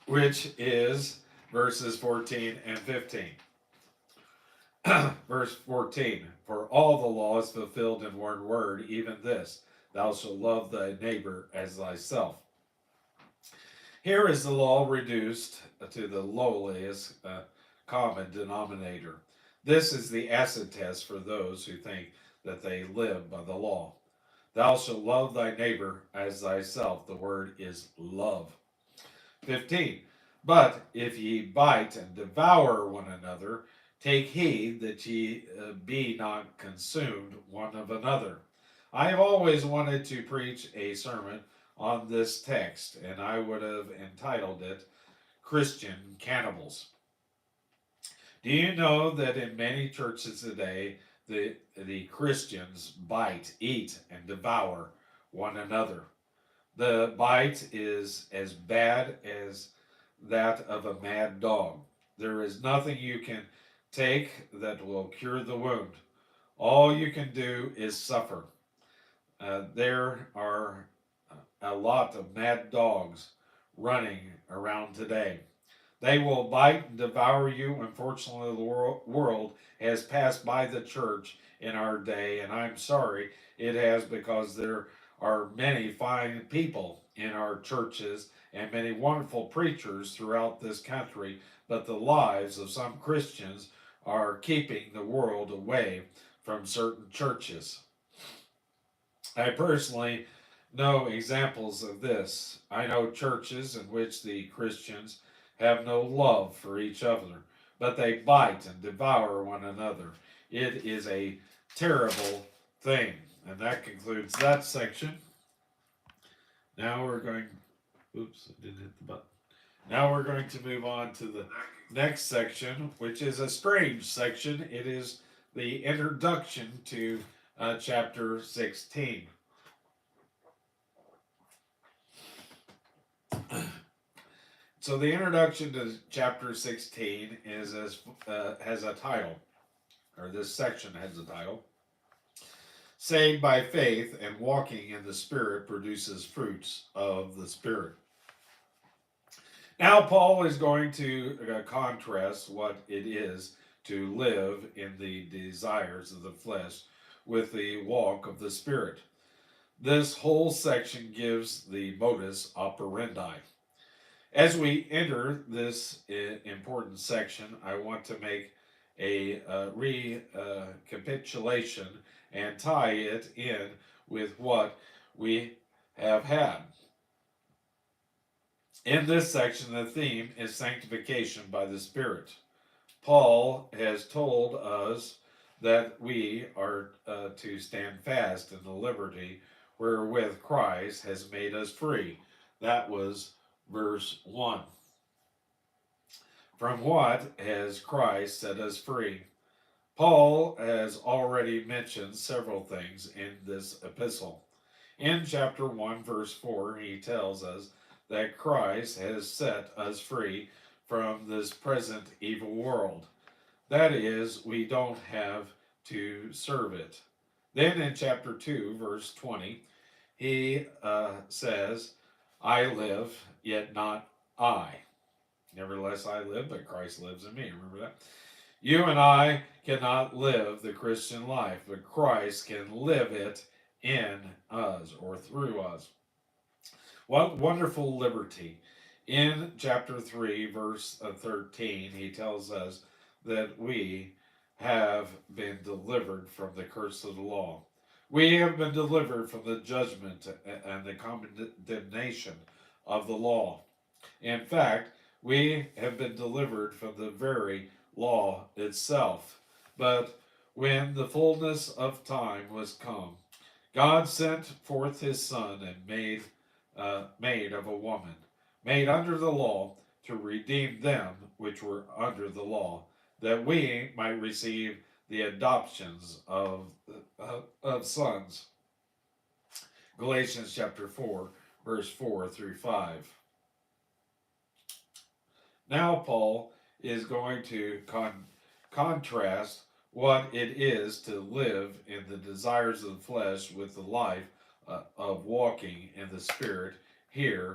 which is verses 14 and 15. Verse 14, for all the law is fulfilled in one word, even this, thou shalt love thy neighbor as thyself. Here is the law reduced to the lowliest common denominator. This is the acid test for those who think that they live by the law. Thou shalt love thy neighbor as thyself. The word is love. 15. But if ye bite and devour one another, take heed that ye be not consumed one of another. I have always wanted to preach a sermon on this text, and I would have entitled it Christian Cannibals. Do you know that in many churches today, the Christians bite, eat, and devour one another? The bite is as bad as that of a mad dog. There is nothing you can take that will cure the wound. All you can do is suffer. There are a lot of mad dogs running around today. They will bite and devour you. Unfortunately, the world has passed by the church in our day, and I'm sorry it has, because there are many fine people in our churches and many wonderful preachers throughout this country, but the lives of some Christians are keeping the world away from certain churches. I personally know examples of this. I know churches in which the Christians have no love for each other, but they bite and devour one another. It is a terrible thing. And that concludes that section. Now we're going, oops, I didn't hit the button. Now we're going to move on to the next section, which is a strange section. It is the introduction to chapter 16. So the introduction to chapter 16 is has a title, or this section has a title. Saved by faith and walking in the Spirit produces fruits of the Spirit. Now Paul is going to contrast what it is to live in the desires of the flesh with the walk of the Spirit. This whole section gives the modus operandi. As we enter this important section, I want to make a recapitulation and tie it in with what we have had. In this section, the theme is sanctification by the Spirit. Paul has told us that we are to stand fast in the liberty wherewith Christ has made us free. That was verse 1. From what has Christ set us free? Paul has already mentioned several things in this epistle. In chapter 1, verse 4, he tells us that Christ has set us free from this present evil world. That is, we don't have to serve it. Then in chapter 2, verse 20, he says, I live, yet not I. Nevertheless, I live, but Christ lives in me. Remember that? You and I cannot live the Christian life, but Christ can live it in us or through us. What wonderful liberty. In chapter 3, verse 13, he tells us that we have been delivered from the curse of the law. We have been delivered from the judgment and the condemnation of the law. In fact, we have been delivered from the very law itself. But when the fullness of time was come, God sent forth his Son and made of a woman, made under the law, to redeem them which were under the law, that we might receive the adoptions of sons. Galatians chapter 4, verse 4 through 5. Now Paul is going to contrast what it is to live in the desires of the flesh with the life of walking in the Spirit here